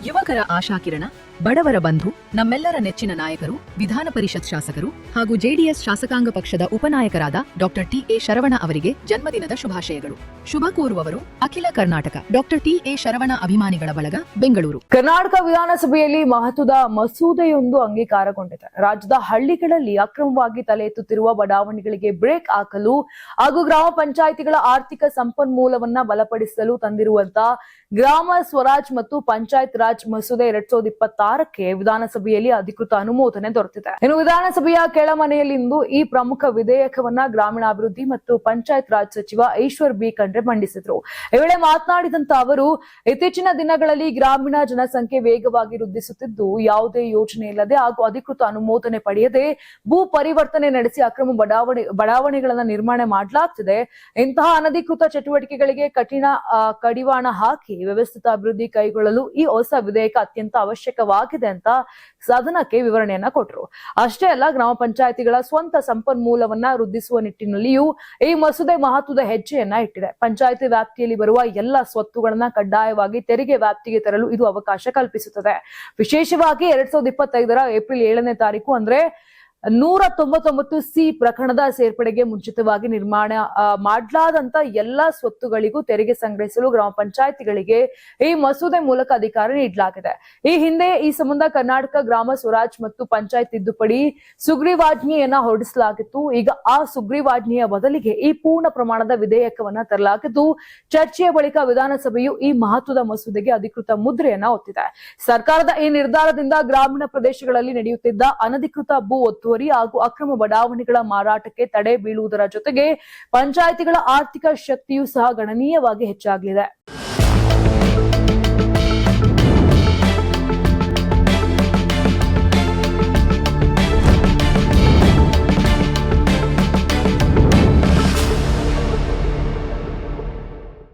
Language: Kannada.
ಯುವಕರ ಆಶಾಕಿರಣ, ಬಡವರ ಬಂಧು, ನಮ್ಮೆಲ್ಲರ ನೆಚ್ಚಿನ ನಾಯಕರು, ವಿಧಾನ ಪರಿಷತ್ ಶಾಸಕರು ಹಾಗೂ ಜೆಡಿಎಸ್ ಶಾಸಕಾಂಗ ಪಕ್ಷದ ಉಪನಾಯಕರಾದ ಡಾಕ್ಟರ್ ಟಿ.ಎ. ಶರವಣ ಅವರಿಗೆ ಜನ್ಮದಿನದ ಶುಭಾಶಯಗಳು. ಶುಭ ಕೋರುವವರು ಅಖಿಲ ಕರ್ನಾಟಕ ಡಾಕ್ಟರ್ ಟಿ.ಎ. ಶರವಣ ಅಭಿಮಾನಿಗಳ ಬಳಗ, ಬೆಂಗಳೂರು. ಕರ್ನಾಟಕ ವಿಧಾನಸಭೆಯಲ್ಲಿ ಮಹತ್ವದ ಮಸೂದೆಯೊಂದು ಅಂಗೀಕಾರಗೊಂಡಿದೆ. ರಾಜ್ಯದ ಹಳ್ಳಿಗಳಲ್ಲಿ ಅಕ್ರಮವಾಗಿ ತಲೆ ಎತ್ತುತ್ತಿರುವ ಬಡಾವಣೆಗಳಿಗೆ ಬ್ರೇಕ್ ಹಾಕಲು ಹಾಗೂ ಗ್ರಾಮ ಪಂಚಾಯಿತಿಗಳ ಆರ್ಥಿಕ ಸಂಪನ್ಮೂಲವನ್ನ ಬಲಪಡಿಸಲು ತಂದಿರುವಂತಹ ಗ್ರಾಮ ಸ್ವರಾಜ್ ಮತ್ತು ಪಂಚಾಯತ್ ರಾಜ್ ಮಸೂದೆ 2026ಕ್ಕೆ ವಿಧಾನಸಭೆಯಲ್ಲಿ ಅಧಿಕೃತ ಅನುಮೋದನೆ ದೊರೆತಿದೆ. ಇನ್ನು ವಿಧಾನಸಭೆಯ ಕೆಳಮನೆಯಲ್ಲಿಂದು ಈ ಪ್ರಮುಖ ವಿಧೇಯಕವನ್ನ ಗ್ರಾಮೀಣಾಭಿವೃದ್ಧಿ ಮತ್ತು ಪಂಚಾಯತ್ ರಾಜ್ ಸಚಿವ ಈಶ್ವರ್ ಬಿ ಖಂಡ್ರೆ ಮಂಡಿಸಿದ್ರು. ಈ ವೇಳೆ ಮಾತನಾಡಿದಂತ ಅವರು, ಇತ್ತೀಚಿನ ದಿನಗಳಲ್ಲಿ ಗ್ರಾಮೀಣ ಜನಸಂಖ್ಯೆ ವೇಗವಾಗಿ ವೃದ್ಧಿಸುತ್ತಿದ್ದು, ಯಾವುದೇ ಯೋಜನೆ ಇಲ್ಲದೆ ಹಾಗೂ ಅಧಿಕೃತ ಅನುಮೋದನೆ ಪಡೆಯದೆ ಭೂ ಪರಿವರ್ತನೆ ನಡೆಸಿ ಅಕ್ರಮ ಬಡಾವಣೆಗಳನ್ನ ನಿರ್ಮಾಣ ಮಾಡಲಾಗ್ತಿದೆ. ಇಂತಹ ಅನಧಿಕೃತ ಚಟುವಟಿಕೆಗಳಿಗೆ ಕಡಿವಾಣ ಹಾಕಿ ವ್ಯವಸ್ಥಿತ ಅಭಿವೃದ್ಧಿ ಕೈಗೊಳ್ಳಲು ಈ ಹೊಸ ವಿಧೇಯಕ ಅತ್ಯಂತ ಅವಶ್ಯಕವಾಗಿದೆ ಅಂತ ಸದನಕ್ಕೆ ವಿವರಣೆಯನ್ನ ಕೊಟ್ಟರು. ಅಷ್ಟೇ ಅಲ್ಲ, ಗ್ರಾಮ ಪಂಚಾಯಿತಿಗಳ ಸ್ವಂತ ಸಂಪನ್ಮೂಲವನ್ನ ವೃದ್ಧಿಸುವ ನಿಟ್ಟಿನಲ್ಲಿಯೂ ಈ ಮಸೂದೆ ಮಹತ್ವದ ಹೆಜ್ಜೆಯನ್ನ ಇಟ್ಟಿದೆ. ಪಂಚಾಯಿತಿ ವ್ಯಾಪ್ತಿಯಲ್ಲಿ ಬರುವ ಎಲ್ಲ ಸ್ವತ್ತುಗಳನ್ನ ಕಡ್ಡಾಯವಾಗಿ ತೆರಿಗೆ ವ್ಯಾಪ್ತಿಗೆ ತರಲು ಇದು ಅವಕಾಶ ಕಲ್ಪಿಸುತ್ತದೆ. ವಿಶೇಷವಾಗಿ 2025 ಏಪ್ರಿಲ್ 7ನೇ ತಾರೀಕು ಅಂದ್ರೆ 199C ಪ್ರಕರಣದ ಸೇರ್ಪಡೆಗೆ ಮುಂಚಿತವಾಗಿ ನಿರ್ಮಾಣ ಮಾಡಲಾದಂತ ಎಲ್ಲಾ ಸ್ವತ್ತುಗಳಿಗೂ ತೆರಿಗೆ ಸಂಗ್ರಹಿಸಲು ಗ್ರಾಮ ಪಂಚಾಯಿತಿಗಳಿಗೆ ಈ ಮಸೂದೆ ಮೂಲಕ ಅಧಿಕಾರ ನೀಡಲಾಗಿದೆ. ಈ ಹಿಂದೆ ಈ ಸಂಬಂಧ ಕರ್ನಾಟಕ ಗ್ರಾಮ ಸ್ವರಾಜ್ ಮತ್ತು ಪಂಚಾಯತ್ ತಿದ್ದುಪಡಿ ಸುಗ್ರೀವಾಜ್ಞೆಯನ್ನ ಹೊರಡಿಸಲಾಗಿತ್ತು. ಈಗ ಆ ಸುಗ್ರೀವಾಜ್ಞೆಯ ಬದಲಿಗೆ ಈ ಪೂರ್ಣ ಪ್ರಮಾಣದ ವಿಧೇಯಕವನ್ನ ತರಲಾಗಿದ್ದು, ಚರ್ಚೆಯ ಬಳಿಕ ವಿಧಾನಸಭೆಯು ಈ ಮಹತ್ವದ ಮಸೂದೆಗೆ ಅಧಿಕೃತ ಮುದ್ರೆಯನ್ನ ಒತ್ತಿದೆ. ಸರ್ಕಾರದ ಈ ನಿರ್ಧಾರದಿಂದ ಗ್ರಾಮೀಣ ಪ್ರದೇಶಗಳಲ್ಲಿ ನಡೆಯುತ್ತಿದ್ದ ಅನಧಿಕೃತ ಭೂ ಒತ್ತುವರಿ ಹಾಗೂ ಅಕ್ರಮ ಬಡಾವಣೆಗಳ ಮಾರಾಟಕ್ಕೆ ತಡೆ ಬೀಳುವುದರ ಜೊತೆಗೆ ಪಂಚಾಯಿತಿಗಳ ಆರ್ಥಿಕ ಶಕ್ತಿಯೂ ಸಹ ಗಣನೀಯವಾಗಿ ಹೆಚ್ಚಾಗಲಿದೆ.